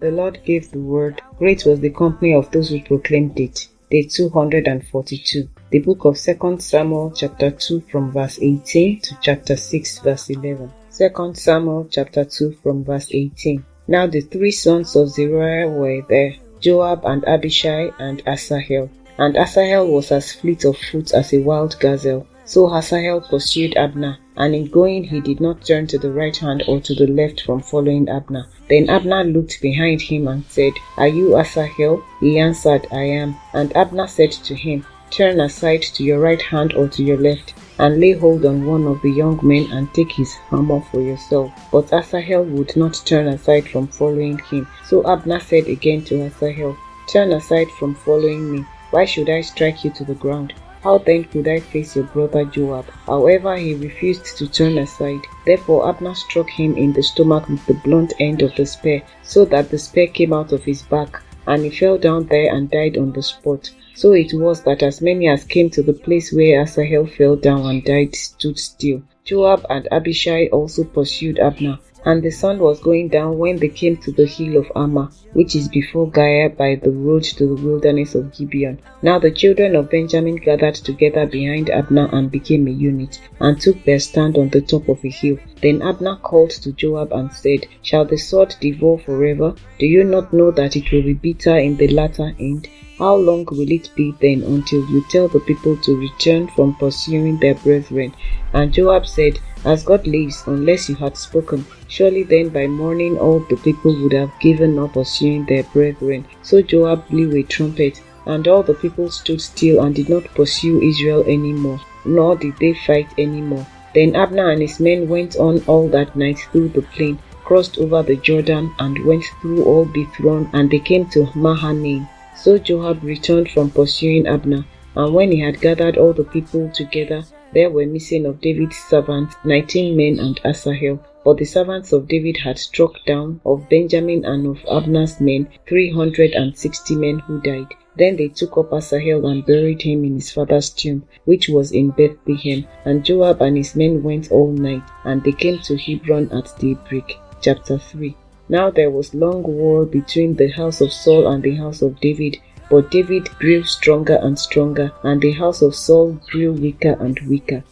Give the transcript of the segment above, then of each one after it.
The Lord gave the word. Great was the company of those who proclaimed it. Day 242. The book of 2 Samuel chapter 2 from verse 18 to chapter 6 verse 11. 2 Samuel chapter 2 from verse 18. Now the three sons of Zeruiah were there, Joab and Abishai and Asahel. And Asahel was as fleet of foot as a wild gazelle. So Asahel pursued Abner, and in going he did not turn to the right hand or to the left from following Abner. Then Abner looked behind him and said, Are you Asahel? He answered, I am. And Abner said to him, Turn aside to your right hand or to your left, and lay hold on one of the young men and take his armor for yourself. But Asahel would not turn aside from following him. So Abner said again to Asahel, Turn aside from following me. Why should I strike you to the ground? How then could I face your brother Joab? However, he refused to turn aside. Therefore Abner struck him in the stomach with the blunt end of the spear, so that the spear came out of his back, and he fell down there and died on the spot. So it was that as many as came to the place where Asahel fell down and died stood still. Joab and Abishai also pursued Abner. And the sun was going down when they came to the hill of Ammah, which is before Giah by the road to the wilderness of Gibeon. Now the children of Benjamin gathered together behind Abner and became a unit, and took their stand on the top of a hill. Then Abner called to Joab and said, Shall the sword devour forever? Do you not know that it will be bitter in the latter end? How long will it be then until you tell the people to return from pursuing their brethren? And Joab said, As God lives, unless you had spoken, surely then by morning all the people would have given up pursuing their brethren. So Joab blew a trumpet, and all the people stood still and did not pursue Israel any more, nor did they fight any more. Then Abner and his men went on all that night through the plain, crossed over the Jordan, and went through all Bithron, and they came to Mahanaim. So Joab returned from pursuing Abner, and when he had gathered all the people together, there were missing of David's servants 19 men and Asahel. But the servants of David had struck down of Benjamin and of Abner's men 360 men who died. Then they took up Asahel and buried him in his father's tomb, which was in Bethlehem. And Joab and his men went all night, and they came to Hebron at daybreak. Chapter 3. Now there was long war between the house of Saul and the house of David, but David grew stronger and stronger, and the house of Saul grew weaker and weaker.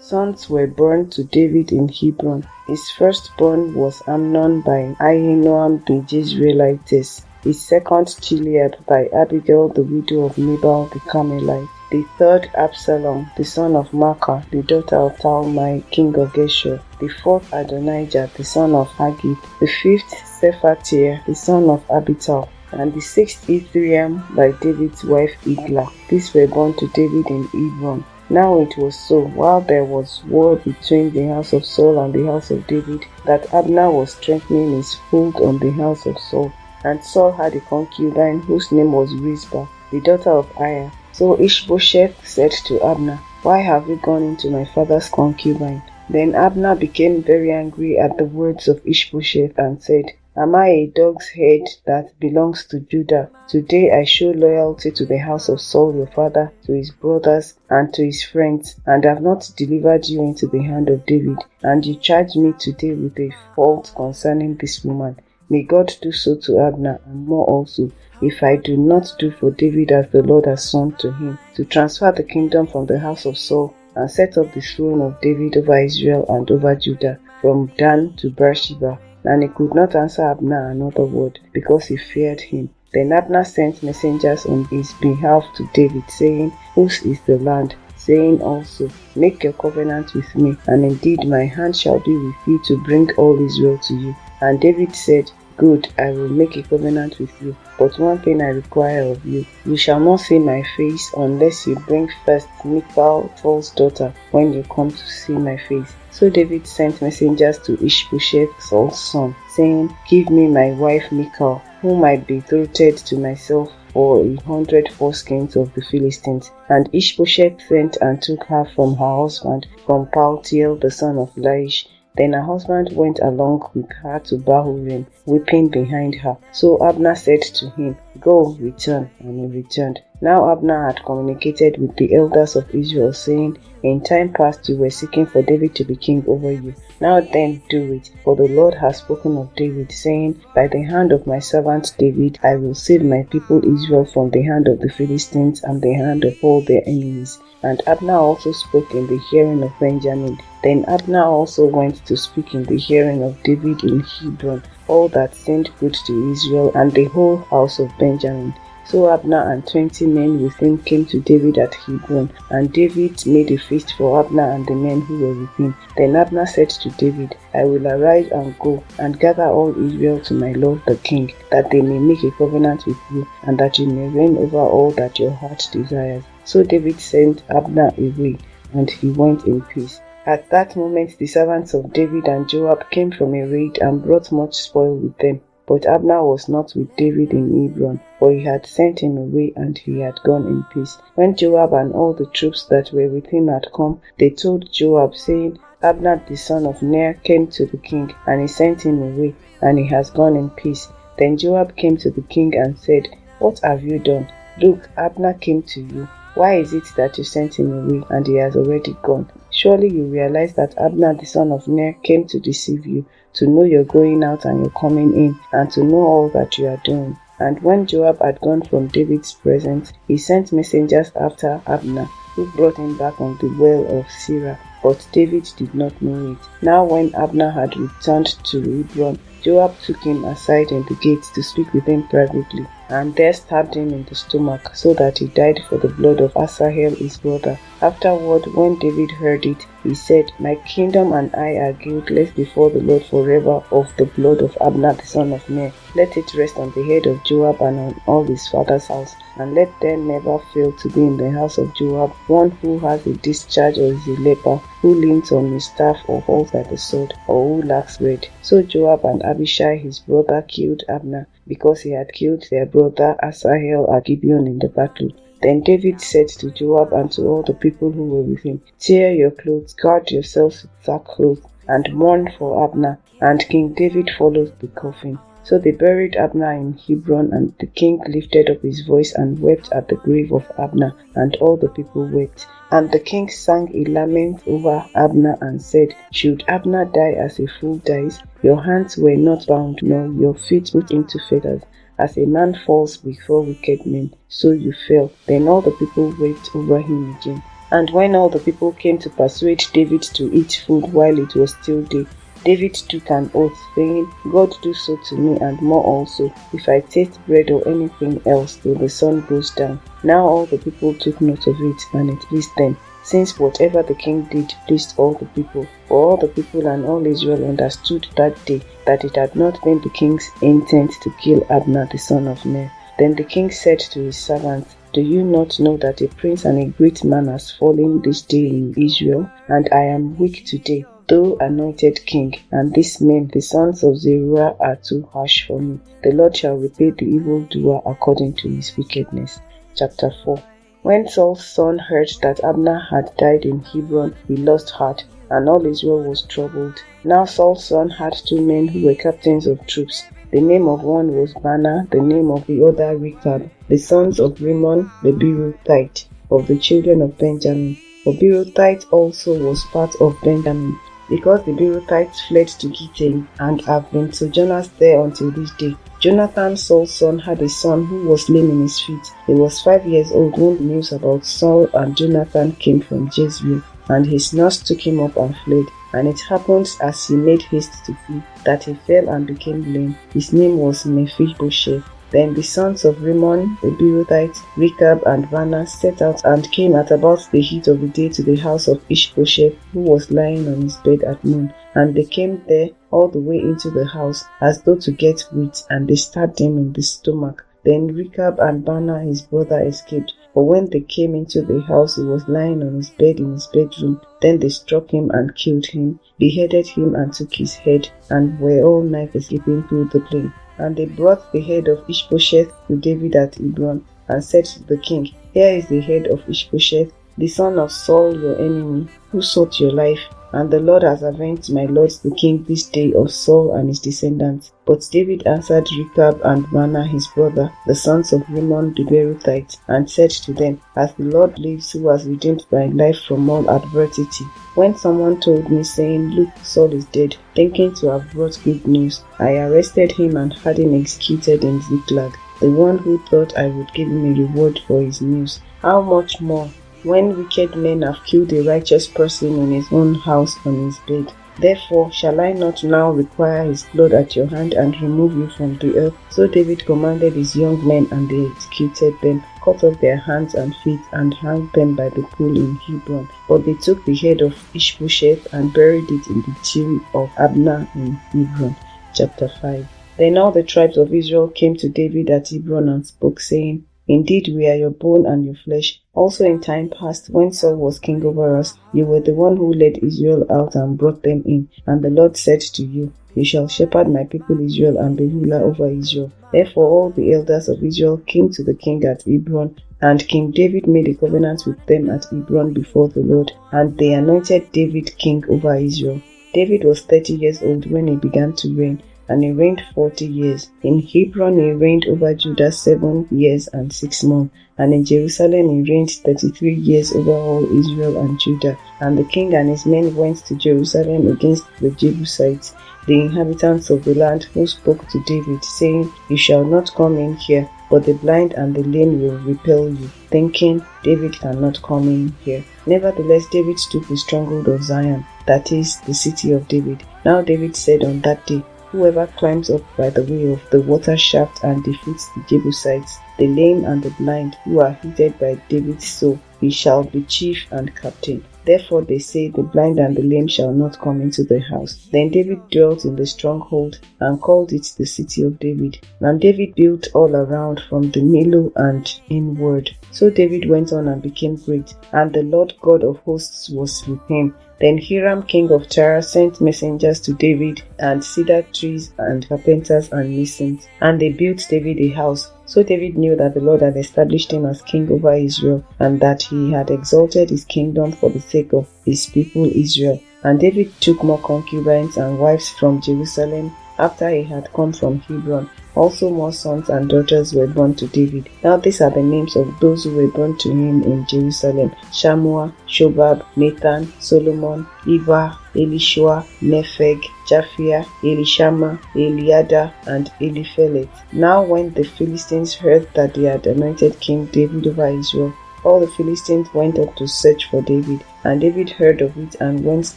Sons were born to David in Hebron. His firstborn was Amnon by Ahinoam the Jezreelitess, his second Chileab by Abigail the widow of Nabal the Carmelite, the third Absalom the son of Maacah the daughter of Talmai king of Geshur, the fourth Adonijah the son of Haggith, the fifth Shephatiah the son of Abital, and the sixth Ithream by David's wife Eglah. These were born to David in Hebron. Now it was so, while there was war between the house of Saul and the house of David, that Abner was strengthening his hold on the house of Saul. And Saul had a concubine whose name was Rizpah, the daughter of Aiah. So Ishbosheth said to Abner, Why have you gone into my father's concubine? Then Abner became very angry at the words of Ishbosheth and said, Am I a dog's head that belongs to Judah? Today I show loyalty to the house of Saul your father, to his brothers, and to his friends, and have not delivered you into the hand of David. And you charge me today with a fault concerning this woman. May God do so to Abner, and more also, if I do not do for David as the Lord has sworn to him, to transfer the kingdom from the house of Saul, and set up the throne of David over Israel and over Judah, from Dan to Beersheba. And he could not answer Abner another word, because he feared him. Then Abner sent messengers on his behalf to David, saying, Whose is the land? Saying also, Make your covenant with me, and indeed my hand shall be with you to bring all Israel to you. And David said, Good, I will make a covenant with you. But one thing I require of you, you shall not see my face unless you bring first Michal, Saul's daughter, when you come to see my face. So David sent messengers to Ishbosheth, Saul's son, saying, Give me my wife Michal, whom I betrothed to myself for 100 foreskins of the Philistines. And Ishbosheth sent and took her from her husband, from Paltiel the son of Laish. Then her husband went along with her to Bahurim, weeping behind her. So Abner said to him, Go, return. And he returned. Now Abner had communicated with the elders of Israel, saying, In time past you were seeking for David to be king over you. Now then do it, for the Lord has spoken of David, saying, By the hand of my servant David I will save my people Israel from the hand of the Philistines and the hand of all their enemies. And Abner also spoke in the hearing of Benjamin. Then Abner also went to speak in the hearing of David in Hebron, all that seemed good to Israel and the whole house of Benjamin. So Abner and 20 men with him came to David at Hebron, and David made a feast for Abner and the men who were with him. Then Abner said to David, I will arise and go, and gather all Israel to my lord the king, that they may make a covenant with you, and that you may reign over all that your heart desires. So David sent Abner away, and he went in peace. At that moment the servants of David and Joab came from a raid and brought much spoil with them. But Abner was not with David in Hebron, for he had sent him away and he had gone in peace. When Joab and all the troops that were with him had come, they told Joab, saying, Abner the son of Ner came to the king, and he sent him away, and he has gone in peace. Then Joab came to the king and said, What have you done? Look, Abner came to you. Why is it that you sent him away, and he has already gone? Surely you realize that Abner the son of Ner came to deceive you, to know your going out and your coming in, and to know all that you are doing. And when Joab had gone from David's presence, he sent messengers after Abner, who brought him back on the well of Sirah. But David did not know it. Now when Abner had returned to Hebron, Joab took him aside in the gate to speak with him privately, and there stabbed him in the stomach, so that he died for the blood of Asahel his brother. Afterward, when David heard it, he said, My kingdom and I are guiltless before the Lord forever of the blood of Abner the son of Ner. Let it rest on the head of Joab and on all his father's house, and let there never fail to be in the house of Joab one who has a discharge or is a leper, who leans on his staff or falls by the sword, or who lacks bread. So Joab and Abishai his brother killed Abner, because he had killed their brother Asahel at Gibeon in the battle. Then David said to Joab and to all the people who were with him, Tear your clothes, guard yourselves with sackcloth, and mourn for Abner. And King David followed the coffin. So they buried Abner in Hebron, and the king lifted up his voice and wept at the grave of Abner, and all the people wept. And the king sang a lament over Abner and said, Should Abner die as a fool dies? Your hands were not bound, nor your feet put into fetters. As a man falls before wicked men, so you fell. Then all the people wept over him again. And when all the people came to persuade David to eat food while it was still day, David took an oath, saying, God do so to me and more also, if I taste bread or anything else till the sun goes down. Now all the people took note of it, and it pleased them, since whatever the king did pleased all the people. For all the people and all Israel understood that day that it had not been the king's intent to kill Abner the son of Ner. Then the king said to his servants, Do you not know that a prince and a great man has fallen this day in Israel? And I am weak today, though anointed king, and these men, the sons of Zeruiah, are too harsh for me. The Lord shall repay the evildoer according to his wickedness. Chapter 4. When Saul's son heard that Abner had died in Hebron, he lost heart, and all Israel was troubled. Now Saul's son had 2 men who were captains of troops. The name of one was Baanah, the name of the other Rechab, the sons of Rimmon the Beerothite, of the children of Benjamin. For Beerothite also was part of Benjamin, because the Beerothites fled to Gittaim, and have been sojourners there until this day. Jonathan, Saul's son, had a son who was lame in his feet. He was 5 years old when the news about Saul and Jonathan came from Jezreel, and his nurse took him up and fled. And it happened, as he made haste to flee, that he fell and became lame. His name was Mephibosheth. Then the sons of Rimmon the Beerothite, Rechab and Baanah, set out and came at about the heat of the day to the house of Ishbosheth, who was lying on his bed at noon. And they came there all the way into the house, as though to get wheat, and they stabbed him in the stomach. Then Rechab and Baanah his brother escaped. For when they came into the house, he was lying on his bed in his bedroom. Then they struck him and killed him, beheaded him and took his head, and were all night escaping through the plain. And they brought the head of Ishbosheth to David at Hebron, and said to the king, Here is the head of Ishbosheth, the son of Saul your enemy, who sought your life. and the Lord has avenged my lord the king this day of Saul and his descendants. But David answered Rechab and Baanah his brother, the sons of Rimmon the Beerothite, and said to them, As the Lord lives, who has redeemed my life from all adversity. When someone told me, saying, Look, Saul is dead, thinking to have brought good news, I arrested him and had him executed in Ziklag, the one who thought I would give him a reward for his news. How much more, when wicked men have killed a righteous person in his own house on his bed? Therefore shall I not now require his blood at your hand and remove you from the earth? So David commanded his young men, and they executed them, cut off their hands and feet, and hanged them by the pool in Hebron. But they took the head of Ishbosheth and buried it in the tomb of Abner in Hebron. Chapter 5. Then all the tribes of Israel came to David at Hebron and spoke, saying, Indeed, we are your bone and your flesh. Also in time past, when Saul was king over us, you were the one who led Israel out and brought them in. And the Lord said to you, You shall shepherd my people Israel and be ruler over Israel. Therefore all the elders of Israel came to the king at Hebron, and King David made a covenant with them at Hebron before the Lord, and they anointed David king over Israel. David was 30 years old when he began to reign, and he reigned 40 years. In Hebron he reigned over Judah 7 years and 6 months, and in Jerusalem he reigned 33 years over all Israel and Judah. And the king and his men went to Jerusalem against the Jebusites, the inhabitants of the land, who spoke to David, saying, You shall not come in here, but the blind and the lame will repel you, thinking, David cannot come in here. Nevertheless David took the stronghold of Zion, that is, the city of David. Now David said on that day, Whoever climbs up by the way of the water shaft and defeats the Jebusites, the lame and the blind, who are hated by David's soul, he shall be chief and captain. Therefore they say, The blind and the lame shall not come into the house. Then David dwelt in the stronghold, and called it the city of David. And David built all around from the Millo and inward. So David went on and became great, and the Lord God of hosts was with him. Then Hiram king of Tyre sent messengers to David, and cedar trees, and carpenters, and masons, and they built David a house. So David knew that the Lord had established him as king over Israel, and that he had exalted his kingdom for the sake of his people Israel. And David took more concubines and wives from Jerusalem after he had come from Hebron. Also more sons and daughters were born to David. Now these are the names of those who were born to him in Jerusalem: Shammua, Shobab, Nathan, Solomon, Iba, Elishua, Nepheg, Japhia, Elishama, Eliada, and Eliphelet. Now when the Philistines heard that they had anointed King David over Israel, all the Philistines went up to search for David, and David heard of it and went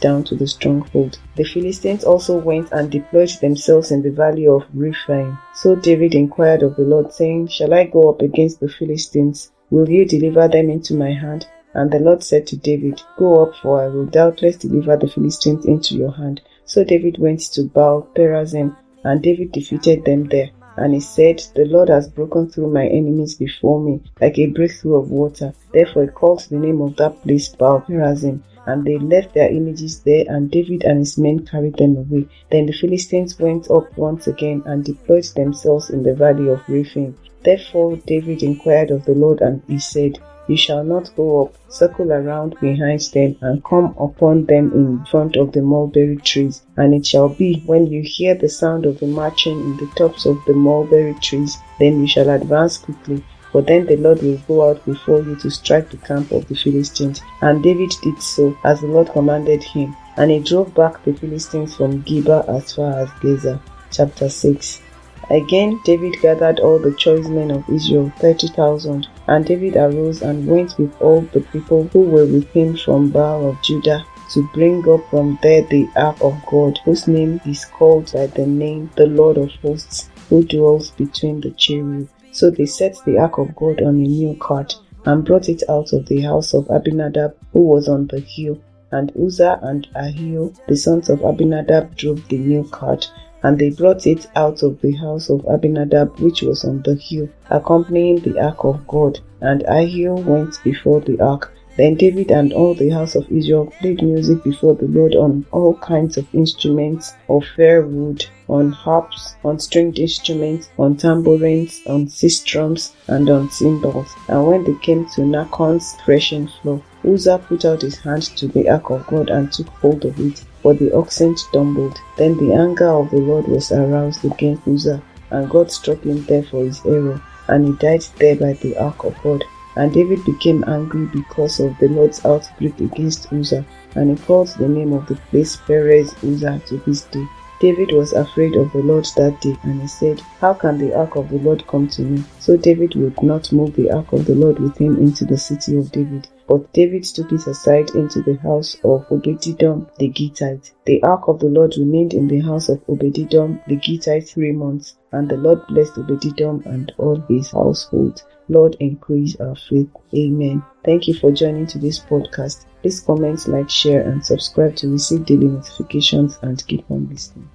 down to the stronghold. The Philistines also went and deployed themselves in the valley of Rephaim. So David inquired of the Lord, saying, Shall I go up against the Philistines? Will you deliver them into my hand? And the Lord said to David, Go up, for I will doubtless deliver the Philistines into your hand. So David went to Baal Perazim, and David defeated them there. And he said, The Lord has broken through my enemies before me, like a breakthrough of water. Therefore he called the name of that place Baal Perazim. And they left their images there, and David and his men carried them away. Then the Philistines went up once again, and deployed themselves in the valley of Rephaim. Therefore David inquired of the Lord, and he said, You shall not go up, circle around behind them, and come upon them in front of the mulberry trees. And it shall be, when you hear the sound of the marching in the tops of the mulberry trees, then you shall advance quickly. For then the Lord will go out before you to strike the camp of the Philistines. And David did so, as the Lord commanded him. And he drove back the Philistines from Geba as far as Gaza. Chapter 6. Again David gathered all the choice men of Israel, 30,000. And David arose and went with all the people who were with him from Baal of Judah, to bring up from there the ark of God, whose name is called by the name the Lord of hosts, who dwells between the cherubim. So they set the ark of God on a new cart, and brought it out of the house of Abinadab, who was on the hill. And Uzzah and Ahio, the sons of Abinadab, drove the new cart. And they brought it out of the house of Abinadab, which was on the hill, accompanying the ark of God. And Ahio went before the ark, Then David and all the house of Israel played music before the Lord on all kinds of instruments of fair wood, on harps, on stringed instruments, on tambourines, on sistrums, and on cymbals. And when they came to Nachon's threshing floor, Uzzah put out his hand to the ark of God and took hold of it, but the oxen stumbled. Then the anger of the Lord was aroused against Uzzah, and God struck him there for his error, and he died there by the ark of God. And David became angry because of the Lord's outbreak against Uzzah, and he called the name of the place Perez Uzzah to this day. David was afraid of the Lord that day, and he said, "How can the ark of the Lord come to me?" So David would not move the ark of the Lord with him into the city of David. But David took it aside into the house of Obed-Edom the Gittite. The ark of the Lord remained in the house of Obed-Edom the Gittite 3 months, and the Lord blessed Obed-Edom and all his household. Lord, increase our faith. Amen. Thank you for joining today's podcast. Please comment, like, share, and subscribe to receive daily notifications, and keep on listening.